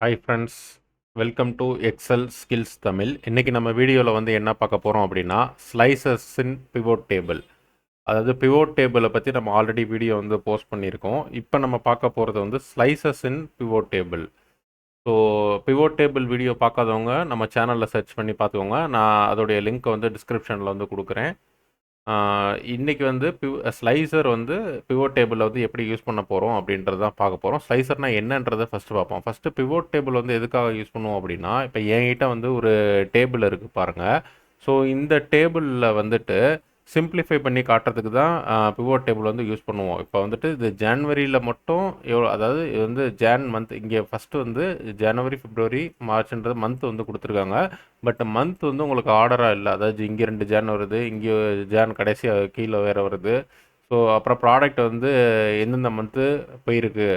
Hi friends, welcome to Excel skills Tamil. இன்றைக்கி நம்ம வீடியோவில் வந்து என்ன பார்க்க போகிறோம் அப்படின்னா, ஸ்லைசஸ் இன் பிவோட் டேபிள். அதாவது பிவோட் டேபிளை பற்றி நம்ம ஆல்ரெடி வீடியோ வந்து போஸ்ட் பண்ணியிருக்கோம். இப்போ நம்ம பார்க்க போகிறது வந்து slices in pivot table. So pivot table video பார்க்காதவங்க நம்ம சேனலில் சர்ச் பண்ணி பார்த்துக்கோங்க. நான் அதோடைய லிங்க்கை வந்து டிஸ்கிரிப்ஷனில் வந்து கொடுக்குறேன். இன்றைக்கி வந்து ஸ்லைசர் வந்து பிவோட் டேபிளில் வந்து எப்படி யூஸ் பண்ண போகிறோம் அப்படின்றது தான் பார்க்க போகிறோம். ஸ்லைசர்னால் என்னன்றதை ஃபஸ்ட்டு பார்ப்போம். ஃபஸ்ட்டு பிவோட் டேபிள் வந்து எதுக்காக யூஸ் பண்ணுவோம் அப்படின்னா, இப்போ என்கிட்ட வந்து ஒரு டேபிள் இருக்குது பாருங்கள். ஸோ இந்த டேபிளில் வந்துட்டு சிம்பிளிஃபை பண்ணி காட்டுறதுக்கு தான் பிவோட் டேபிள் வந்து யூஸ் பண்ணுவோம். இப்போ வந்துட்டு இது ஜான்வரியில் மட்டும் எவ்வளோ, அதாவது இது வந்து ஜான் மந்த், இங்கே ஃபஸ்ட்டு வந்து ஜனவரி, பிப்ரவரி, மார்ச்ன்றது மந்த் வந்து கொடுத்துருக்காங்க. பட் மந்த் வந்து உங்களுக்கு ஆர்டராக இல்லை. அதாவது இங்கே 2 ஜான் வருது, இங்கே ஜான் கடைசியாக கீழே வேறு வருது. ஸோ அப்புறம் ப்ராடக்ட் வந்து எந்தெந்த மந்த்து போயிருக்கு,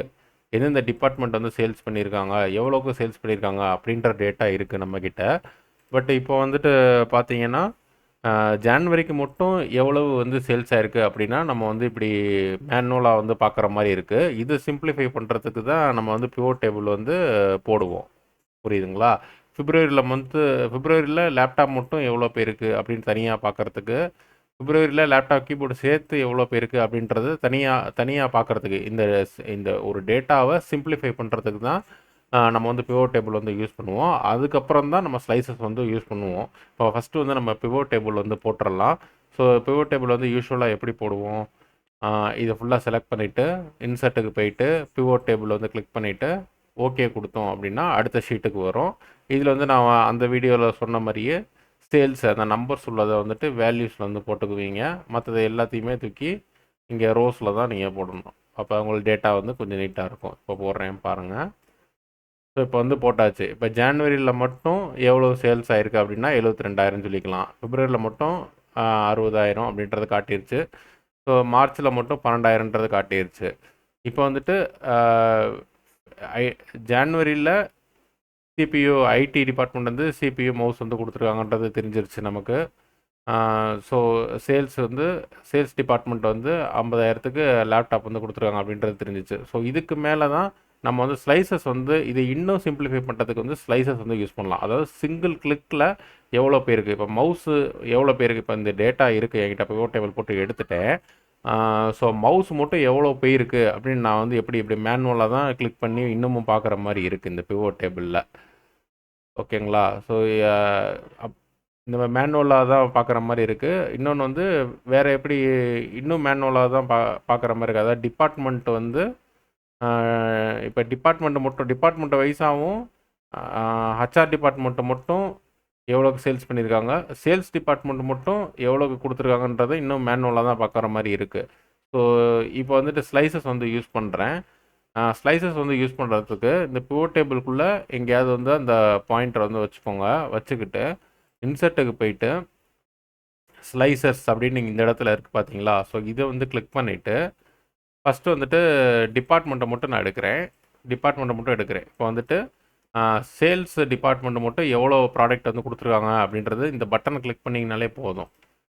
எந்தெந்த டிபார்ட்மெண்ட் வந்து சேல்ஸ் பண்ணியிருக்காங்க, எவ்வளோக்கு சேல்ஸ் பண்ணியிருக்காங்க அப்படின்ற டேட்டா இருக்குது நம்மக்கிட்ட. பட் இப்போ வந்துட்டு பார்த்தீங்கன்னா ஜான்வரிக்கு மட்டும் எவ்வளவு வந்து சேல்ஸ் ஆயிருக்கு அப்படின்னா நம்ம வந்து இப்படி மேனுவலாக வந்து பார்க்குற மாதிரி இருக்குது. இது சிம்பிளிஃபை பண்ணுறதுக்கு தான் நம்ம வந்து பிவோட் டேபிள் வந்து போடுவோம். புரியுதுங்களா? பிப்ரவரியில் லேப்டாப் மட்டும் எவ்வளோ பேருக்கு அப்படின்னு தனியாக பார்க்குறதுக்கு, பிப்ரவரியில் லேப்டாப் கீபோர்டு சேர்த்து எவ்வளோ பேருக்கு அப்படின்றது தனியாக பார்க்குறதுக்கு, இந்த இந்த ஒரு டேட்டாவை சிம்பிளிஃபை பண்ணுறதுக்கு தான் நம்ம வந்து பிவோட் டேபிள் வந்து யூஸ் பண்ணுவோம். அதுக்கப்புறம் தான் நம்ம ஸ்லைசஸ் வந்து யூஸ் பண்ணுவோம். இப்போ ஃபஸ்ட்டு வந்து நம்ம பிவோட் டேபிள் வந்து போட்டுடலாம். ஸோ பிவோட் டேபிள் வந்து யூஸ்வலாக எப்படி போடுவோம், இதை ஃபுல்லாக செலக்ட் பண்ணிவிட்டு இன்சர்ட்டுக்கு போயிட்டு பிவோட் டேபிள் வந்து கிளிக் பண்ணிவிட்டு ஓகே கொடுத்தோம் அப்படின்னா அடுத்த ஷீட்டுக்கு வரும். இதில் வந்து நான் அந்த வீடியோவில் சொன்ன மாதிரியே சேல்ஸ் அந்த நம்பர்ஸ் உள்ளதை வந்துட்டு வேல்யூஸில் வந்து போட்டுக்குவீங்க. மற்றது எல்லாத்தையுமே தூக்கி இங்கே ரோஸில் தான் நீங்கள் போடணும். அப்போ உங்களுக்கு டேட்டா வந்து கொஞ்சம் நீட்டாக இருக்கும். இப்போ போடுறேன் பாருங்கள். ஸோ இப்போ வந்து போட்டாச்சு. இப்போ ஜான்வரியில் மட்டும் எவ்வளோ சேல்ஸ் ஆயிருக்கு அப்படின்னா 72,000 சொல்லிக்கலாம். பிப்ரவரியில் மட்டும் 60,000 அப்படின்றது காட்டிருச்சு. ஸோ மார்ச்சில் மட்டும் 12,000ன்றது காட்டிருச்சு. இப்போ வந்துட்டு ஜான்வரியில் சிபியு ஐடி டிபார்ட்மெண்ட் வந்து சிபியு மவுஸ் வந்து கொடுத்துருக்காங்கன்றது தெரிஞ்சிருச்சு நமக்கு. ஸோ சேல்ஸ் டிபார்ட்மெண்ட் வந்து 50,000க்கு லேப்டாப் வந்து கொடுத்துருக்காங்க அப்படின்றது தெரிஞ்சிச்சு. ஸோ இதுக்கு மேலே தான் நம்ம வந்து ஸ்லைசஸ் வந்து இதை இன்னும் சிம்பிளிஃபை பண்ணுறதுக்கு வந்து ஸ்லைசஸ் வந்து யூஸ் பண்ணலாம். அதாவது சிங்கிள் கிளிக்கில் எவ்வளோ பேருக்கு, இப்போ மவுஸு எவ்வளோ பேருக்கு, இப்போ இந்த டேட்டா இருக்குது என்கிட்ட பிவோட் டேபிள் போட்டு எடுத்துட்டேன். ஸோ மவுஸ் மட்டும் எவ்வளோ போயிருக்கு அப்படின்னு நான் வந்து எப்படி மேனுவலாக தான் கிளிக் பண்ணி இன்னமும் பார்க்குற மாதிரி இருக்குது இந்த பிவோட் டேபிளில். ஓகேங்களா? ஸோ இந்த மேனுவலாக தான் பார்க்குற மாதிரி இருக்குது. இன்னொன்று வந்து வேறு எப்படி இன்னும் மேனுவலாக தான் பார்க்குற மாதிரி இருக்குது. அதாவது டிபார்ட்மெண்ட் வந்து இப்போ டிபார்ட்மெண்ட் வைஸாகவும் ஹச்ஆர் டிபார்ட்மெண்ட்டை மட்டும் எவ்வளோக்கு சேல்ஸ் பண்ணியிருக்காங்க, சேல்ஸ் டிபார்ட்மெண்ட் மட்டும் எவ்வளோக்கு கொடுத்துருக்காங்கன்றதை இன்னும் மேனுவலாக தான் பார்க்குற மாதிரி இருக்குது. ஸோ இப்போ வந்துட்டு ஸ்லைசஸ் வந்து யூஸ் பண்ணுறேன். ஸ்லைசஸ் வந்து யூஸ் பண்ணுறதுக்கு இந்த பிவோட் டேபிளுக்குள்ளே எங்கேயாவது வந்து அந்த பாயிண்டரை வந்து வச்சுக்கோங்க. வச்சுக்கிட்டு இன்சர்ட்டுக்கு போயிட்டு ஸ்லைசர்ஸ் அப்படின்னு இந்த இடத்துல இருக்குது பார்த்தீங்களா? ஸோ இதை வந்து கிளிக் பண்ணிவிட்டு ஃபஸ்ட்டு வந்துட்டு டிபார்ட்மெண்ட்டை மட்டும் நான் எடுக்கிறேன். இப்போ வந்துட்டு சேல்ஸ் டிபார்ட்மெண்ட்டு மட்டும் எவ்வளோ ப்ராடக்ட் வந்து கொடுத்துருக்காங்க அப்படின்றது இந்த பட்டனை கிளிக் பண்ணிங்கனாலே போதும்.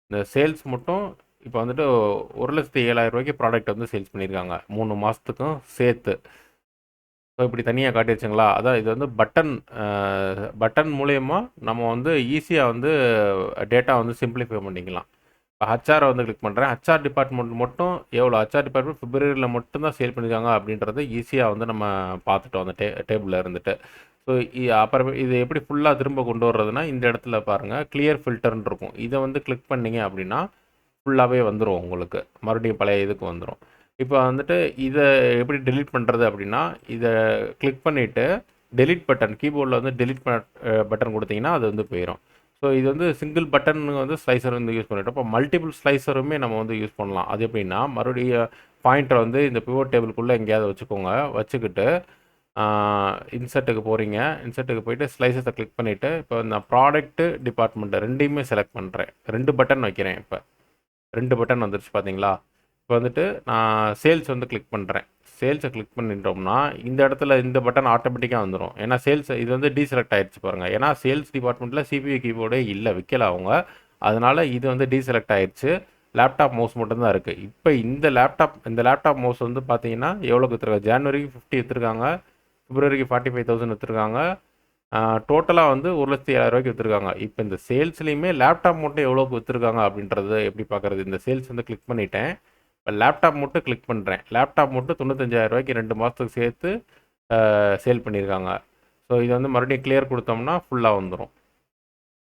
இந்த சேல்ஸ் மட்டும் இப்போ வந்துட்டு 1,07,000 ப்ராடக்ட் வந்து சேல்ஸ் பண்ணியிருக்காங்க 3 மாதத்துக்கும் சேர்த்து. ஸோ இப்படி தனியாக காட்டிடுச்சுங்களா? அதான் இது வந்து பட்டன் மூலயமா நம்ம வந்து ஈஸியாக வந்து டேட்டா வந்து சிம்பிளிஃபை பண்ணிக்கலாம். இப்போ ஹச்ஆரை வந்து கிளிக் பண்ணுறேன். ஹச்ஆர் டிபார்ட்மெண்ட் மட்டும் எவ்வளோ, ஹச்ஆர் டிபார்ட்மெண்ட் பிப்ரவரியில் மட்டும்தான் சேல் பண்ணியிருக்காங்க அப்படின்றத ஈஸியாக வந்து நம்ம பார்த்துட்டோம் அந்த டேபிளில் இருந்துட்டு. ஸோ அப்புறம் இது எப்படி ஃபுல்லாக திரும்ப கொண்டு வர்றதுன்னா இந்த இடத்துல பாருங்கள் கிளியர் ஃபில்டர்னு இருக்கும். இதை வந்து கிளிக் பண்ணிங்க அப்படின்னா ஃபுல்லாகவே வந்துடும், உங்களுக்கு மறுபடியும் பழைய இதுக்கு வந்துடும். இப்போ வந்துட்டு இதை எப்படி டெலீட் பண்ணுறது அப்படின்னா இதை கிளிக் பண்ணிவிட்டு டெலீட் பட்டன், கீபோர்டில் வந்து டெலீட் பட்டன் கொடுத்தீங்கன்னா அது வந்து போயிடும். ஸோ இது வந்து சிங்கிள் பட்டன் வந்து ஸ்லைசர் வந்து யூஸ் பண்ணிட்டோம். இப்போ மல்டிபிள் ஸ்லைசருமே நம்ம வந்து யூஸ் பண்ணலாம். அது எப்படின்னா மறுபடியும் பாயிண்டரை வந்து இந்த பிவோட் டேபிளுக்குள்ளே எங்கேயாவது வச்சுக்கோங்க. வச்சுக்கிட்டு இன்சர்ட்டுக்கு போகிறீங்க. இன்சர்ட்டுக்கு போயிட்டு ஸ்லைசஸை கிளிக் பண்ணிவிட்டு இப்போ நான் ப்ராடக்ட்டு டிபார்ட்மெண்ட்டு ரெண்டையுமே செலக்ட் பண்ணுறேன். 2 பட்டன் வைக்கிறேன். இப்போ 2 பட்டன் வந்துருச்சு பார்த்தீங்களா? இப்போ வந்துட்டு நான் சேல்ஸ் வந்து கிளிக் பண்ணுறேன். சேல்ஸை கிளிக் பண்ணிட்டோம்னா இந்த இடத்துல இந்த பட்டன் ஆட்டோமேட்டிக்காக வந்துடும். ஏன்னா சேல்ஸ் இது வந்து டீசெலக்ட் ஆகிடுச்சு பாருங்கள். ஏன்னா சேல்ஸ் டிபார்ட்மெண்ட்டில் சிபியூ கீபோர்டே இல்லை, விற்கல அவங்க. அதனால் இது வந்து டீசெலக்ட் ஆகிடுச்சு. லேப்டாப் மவுஸ் மட்டும்தான் இருக்குது. இப்போ இந்த லேப்டாப் மவுஸ் வந்து பார்த்தீங்கன்னா எவ்வளோக்கு விற்றுருக்காங்க, ஜான்வரிக்கு 50 விற்றுருக்காங்க, பிப்ரவரிக்கு 45,000 விற்றுருக்காங்க. டோட்டலாக வந்து 1,07,000 விற்றுருக்காங்க. இப்போ இந்த சேல்ஸ்லேயுமே லேப்டாப் மட்டும் எவ்வளோக்கு விற்றுருக்காங்க அப்படின்றது எப்படி பார்க்குறது? இந்த சேல்ஸ் வந்து கிளிக் பண்ணிட்டேன். இப்போ லேப்டாப் மட்டும் கிளிக் பண்ணுறேன். லேப்டாப் மட்டும் 95,000 2 மாதத்துக்கு சேர்த்து சேல் பண்ணியிருக்காங்க. ஸோ இது வந்து மறுபடியும் கிளியர் கொடுத்தோம்னா ஃபுல்லாக வந்துடும்.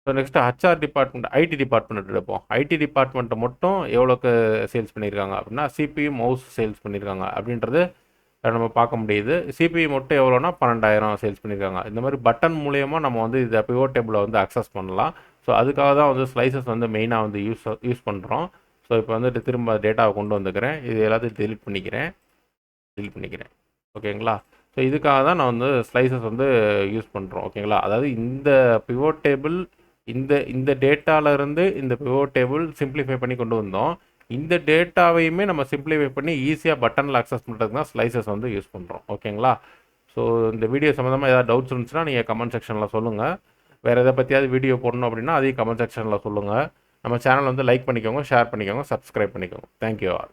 So next HR department, IT department எடுப்போம். ஐடி டிபார்ட்மெண்ட்டை மட்டும் எவ்வளோக்கு சேல்ஸ் பண்ணியிருக்காங்க அப்படின்னா, சிபியு மவுஸ் சேல்ஸ் பண்ணியிருக்காங்க அப்படின்றது நம்ம பார்க்க முடியுது. சிபியு மட்டும் எவ்வளோனா 12,000 சேல்ஸ் பண்ணியிருக்காங்க. இந்த மாதிரி பட்டன் மூலியமாக நம்ம வந்து இதை பிவோட் டேபிளை வந்து அக்சஸ் பண்ணலாம். ஸோ அதுக்காக தான் வந்து ஸ்லைசஸ் வந்து மெயினாக வந்து யூஸ் பண்ணுறோம். ஸோ இப்போ வந்துட்டு திரும்ப டேட்டாவை கொண்டு வந்துக்கிறேன். இது எல்லாத்தையும் டெலிட் பண்ணிக்கிறேன். ஓகேங்களா? ஸோ இதுக்காக தான் நான் வந்து ஸ்லைசஸ் வந்து யூஸ் பண்ணுறோம். ஓகேங்களா? அதாவது இந்த பிவோட் டேபிள் இந்த டேட்டாவிலேருந்து இந்த பிவோட் டேபிள் சிம்பிளிஃபை பண்ணி கொண்டு வந்தோம். இந்த டேட்டாவையுமே நம்ம சிம்பிளிஃபை பண்ணி ஈஸியாக பட்டனில் அக்சஸ் பண்ணுறதுக்கு தான் ஸ்லைசஸ் வந்து யூஸ் பண்ணுறோம். ஓகேங்களா? ஸோ இந்த வீடியோ சம்மந்தமாக ஏதாவது டவுட்ஸ் இருந்துச்சுன்னா நீங்கள் கமெண்ட் செக்ஷனில் சொல்லுங்கள். வேறு எதை பற்றியாவது வீடியோ போடணும் அப்படின்னா அதையும் கமெண்ட் செக்ஷனில் சொல்லுங்கள். நம்ம சேனல் வந்து லைக் பண்ணிக்கோங்க, ஷேர் பண்ணிக்கோங்க, சப்ஸ்கிரைப் பண்ணிக்கோங்க. Thank you all.